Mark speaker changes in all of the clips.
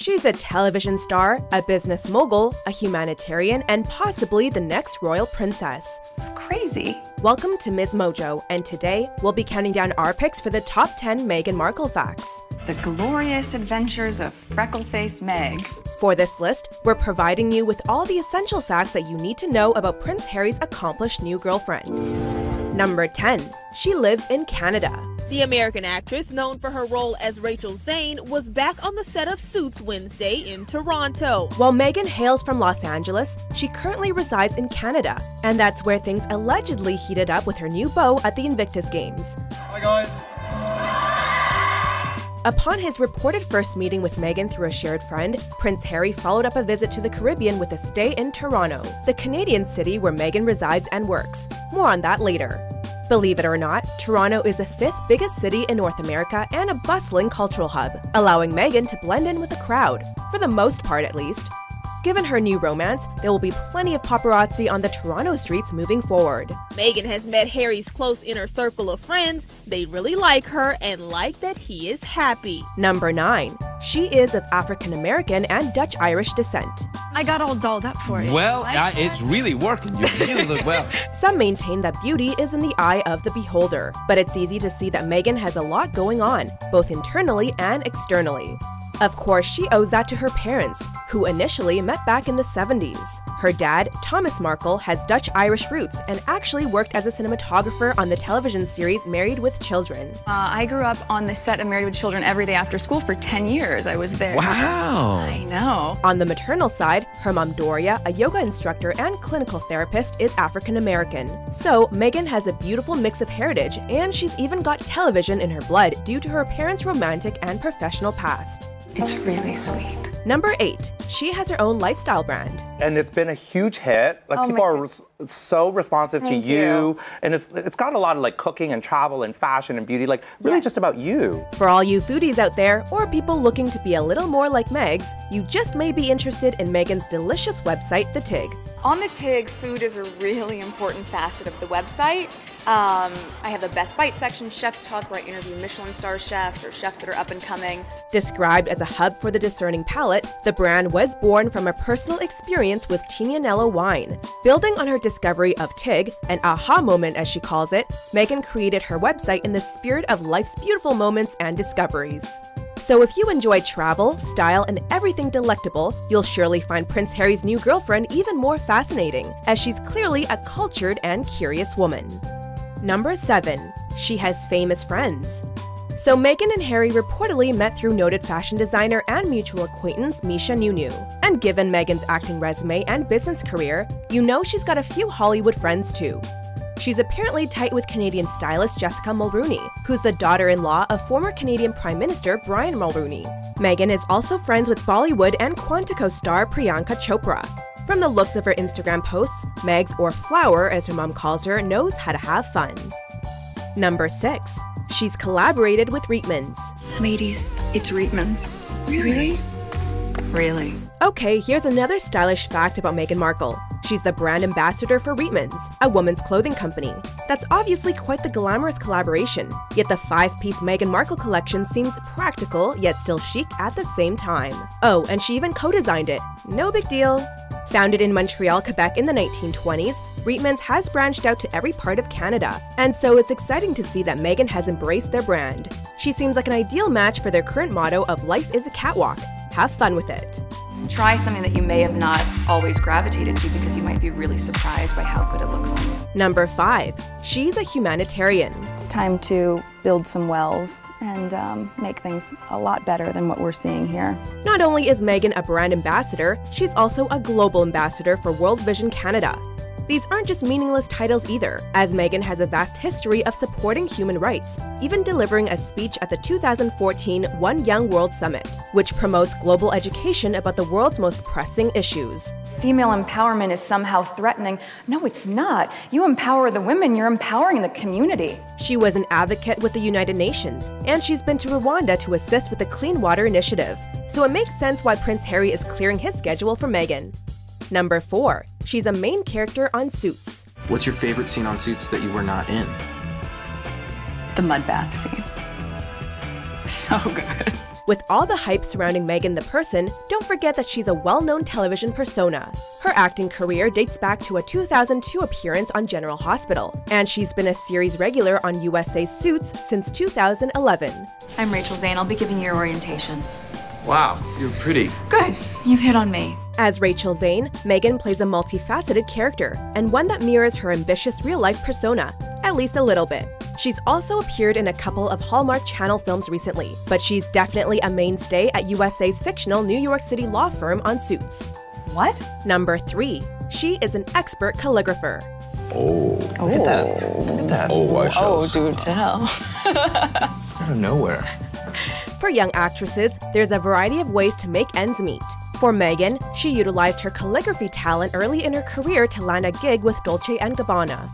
Speaker 1: She's a television star, a business mogul, a humanitarian, and possibly the next royal princess.
Speaker 2: It's crazy.
Speaker 1: Welcome to MsMojo, and today we'll be counting down our picks for the top 10 Meghan Markle facts.
Speaker 2: The glorious adventures of freckle-faced Meg.
Speaker 1: For this list, we're providing you with all the essential facts that you need to know about Prince Harry's accomplished new girlfriend. Number 10. She lives in Canada.
Speaker 3: The American actress, known for her role as Rachel Zane, was back on the set of Suits Wednesday in Toronto.
Speaker 1: While Meghan hails from Los Angeles, she currently resides in Canada, and that's where things allegedly heated up with her new beau at the Invictus Games.
Speaker 4: Hi guys.
Speaker 1: Upon his reported first meeting with Meghan through a shared friend, Prince Harry followed up a visit to the Caribbean with a stay in Toronto, the Canadian city where Meghan resides and works. More on that later. Believe it or not, Toronto is the 5th biggest city in North America and a bustling cultural hub, allowing Meghan to blend in with the crowd, for the most part at least. Given her new romance, there will be plenty of paparazzi on the Toronto streets moving forward.
Speaker 3: Meghan has met Harry's close inner circle of friends. They really like her and like that he is happy.
Speaker 1: Number 9. She is of African American and Dutch-Irish descent.
Speaker 2: I got all dolled up for you.
Speaker 5: Well, it's really working. You really look well.
Speaker 1: Some maintain that beauty is in the eye of the beholder, but it's easy to see that Meghan has a lot going on, both internally and externally. Of course, she owes that to her parents, who initially met back in the 70s. Her dad, Thomas Markle, has Dutch-Irish roots and actually worked as a cinematographer on the television series Married with Children.
Speaker 2: I grew up on the set of Married with Children every day after school for 10 years. I was there.
Speaker 5: Wow!
Speaker 2: I know.
Speaker 1: On the maternal side, her mom Doria, a yoga instructor and clinical therapist, is African American. So, Meghan has a beautiful mix of heritage, and she's even got television in her blood due to her parents' romantic and professional past.
Speaker 2: It's really sweet.
Speaker 1: Number 8. She has her own lifestyle brand.
Speaker 4: And it's been a huge hit. Like people are so responsive to you. And it's got a lot of like cooking and travel and fashion and beauty, like really just about you.
Speaker 1: For all you foodies out there, or people looking to be a little more like Megs, you just may be interested in Meghan's delicious website, The Tig.
Speaker 6: On The Tig, food is a really important facet of the website. I have a Best Bite section, Chef's Talk, where I interview Michelin star chefs or chefs that are up and coming.
Speaker 1: Described as a hub for the discerning palate, the brand was born from a personal experience with Tignanello wine. Building on her discovery of Tig, an aha moment as she calls it, Meghan created her website in the spirit of life's beautiful moments and discoveries. So if you enjoy travel, style, and everything delectable, you'll surely find Prince Harry's new girlfriend even more fascinating, as she's clearly a cultured and curious woman. Number 7. She has famous friends. So Meghan and Harry reportedly met through noted fashion designer and mutual acquaintance Misha Nunu. And given Meghan's acting resume and business career, you know she's got a few Hollywood friends too. She's apparently tight with Canadian stylist Jessica Mulrooney, who's the daughter-in-law of former Canadian Prime Minister Brian Mulroney. Meghan is also friends with Bollywood and Quantico star Priyanka Chopra. From the looks of her Instagram posts, Megs, or Flower as her mom calls her, knows how to have fun. Number 6. She's collaborated with Reitmans.
Speaker 2: Ladies, it's Reitmans. Really? Really.
Speaker 1: Okay, here's another stylish fact about Meghan Markle. She's the brand ambassador for Reitmans, a woman's clothing company. That's obviously quite the glamorous collaboration, yet the 5-piece Meghan Markle collection seems practical yet still chic at the same time. Oh, and she even co-designed it. No big deal. Founded in Montreal, Quebec in the 1920s, Reitmans has branched out to every part of Canada, and so it's exciting to see that Meghan has embraced their brand. She seems like an ideal match for their current motto of life is a catwalk. Have fun with it.
Speaker 2: Try something that you may have not always gravitated to because you might be really surprised by how good it looks like.
Speaker 1: Number 5. She's a humanitarian.
Speaker 7: It's time to build some wells and make things a lot better than what we're seeing here.
Speaker 1: Not only is Meghan a brand ambassador, she's also a global ambassador for World Vision Canada. These aren't just meaningless titles either, as Meghan has a vast history of supporting human rights, even delivering a speech at the 2014 One Young World Summit, which promotes global education about the world's most pressing issues.
Speaker 7: Female empowerment is somehow threatening. No, it's not. You empower the women, you're empowering the community.
Speaker 1: She was an advocate with the United Nations, and she's been to Rwanda to assist with the Clean Water Initiative. So it makes sense why Prince Harry is clearing his schedule for Meghan. Number 4. She's a main character on Suits.
Speaker 8: What's your favorite scene on Suits that you were not in?
Speaker 2: The mud bath scene. So good.
Speaker 1: With all the hype surrounding Meghan the person, don't forget that she's a well-known television persona. Her acting career dates back to a 2002 appearance on General Hospital, and she's been a series regular on USA's Suits since 2011.
Speaker 2: I'm Rachel Zane. I'll be giving you your orientation.
Speaker 8: Wow, you're pretty.
Speaker 2: Good. You've hit on me.
Speaker 1: As Rachel Zane, Meghan plays a multifaceted character, and one that mirrors her ambitious real-life persona, at least a little bit. She's also appeared in a couple of Hallmark Channel films recently, but she's definitely a mainstay at USA's fictional New York City law firm on Suits.
Speaker 7: What?
Speaker 1: Number 3. She is an expert calligrapher.
Speaker 8: Oh, look at that. Look at that. Oh, I
Speaker 7: Oh, do tell.
Speaker 8: It's out of nowhere.
Speaker 1: For young actresses, there's a variety of ways to make ends meet. For Meghan, she utilized her calligraphy talent early in her career to land a gig with Dolce & Gabbana.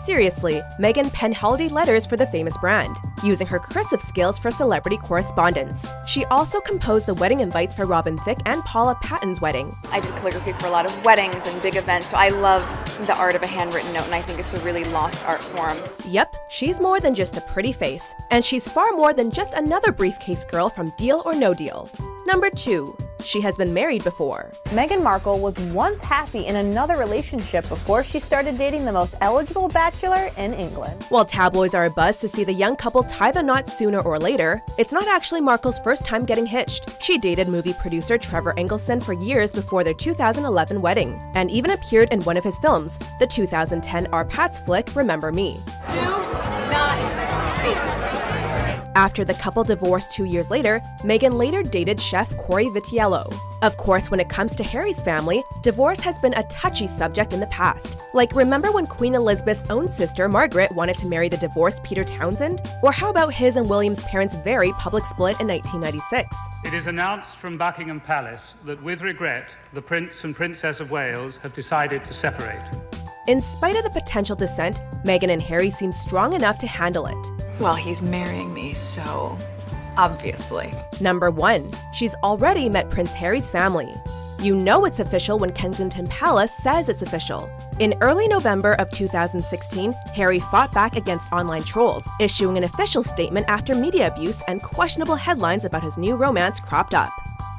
Speaker 1: Seriously, Meghan penned holiday letters for the famous brand, using her cursive skills for celebrity correspondence. She also composed the wedding invites for Robin Thicke and Paula Patton's wedding.
Speaker 6: I did calligraphy for a lot of weddings and big events, so I love the art of a handwritten note, and I think it's a really lost art form.
Speaker 1: Yep, she's more than just a pretty face, and she's far more than just another briefcase girl from Deal or No Deal. Number 2. She has been married before.
Speaker 9: Meghan Markle was once happy in another relationship before she started dating the most eligible bachelor in England.
Speaker 1: While tabloids are abuzz to see the young couple tie the knot sooner or later, it's not actually Markle's first time getting hitched. She dated movie producer Trevor Engelson for years before their 2011 wedding, and even appeared in one of his films, the 2010 R. Pat's flick Remember Me.
Speaker 6: Do not speak.
Speaker 1: After the couple divorced 2 years later, Meghan later dated chef Corey Vitiello. Of course, when it comes to Harry's family, divorce has been a touchy subject in the past. Like, remember when Queen Elizabeth's own sister, Margaret, wanted to marry the divorced Peter Townsend? Or how about his and William's parents' very public split in 1996?
Speaker 10: It is announced from Buckingham Palace that, with regret, the Prince and Princess of Wales have decided to separate.
Speaker 1: In spite of the potential dissent, Meghan and Harry seem strong enough to handle it.
Speaker 2: Well, he's marrying me, so obviously.
Speaker 1: Number 1. She's already met Prince Harry's family. You know it's official when Kensington Palace says it's official. In early November of 2016, Harry fought back against online trolls, issuing an official statement after media abuse and questionable headlines about his new romance cropped up.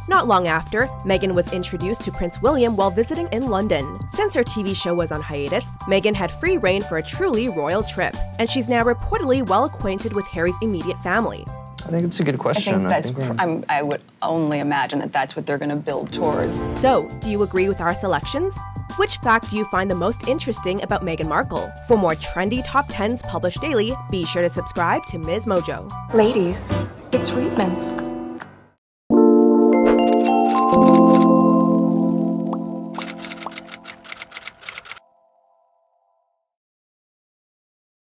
Speaker 1: Not long after, Meghan was introduced to Prince William while visiting in London. Since her TV show was on hiatus, Meghan had free reign for a truly royal trip, and she's now reportedly well acquainted with Harry's immediate family.
Speaker 8: I think it's a good question.
Speaker 7: I would only imagine that that's what they're going to build towards.
Speaker 1: So, do you agree with our selections? Which fact do you find the most interesting about Meghan Markle? For more trendy top 10s published daily, be sure to subscribe to MsMojo.
Speaker 2: Ladies, it's Reitmans.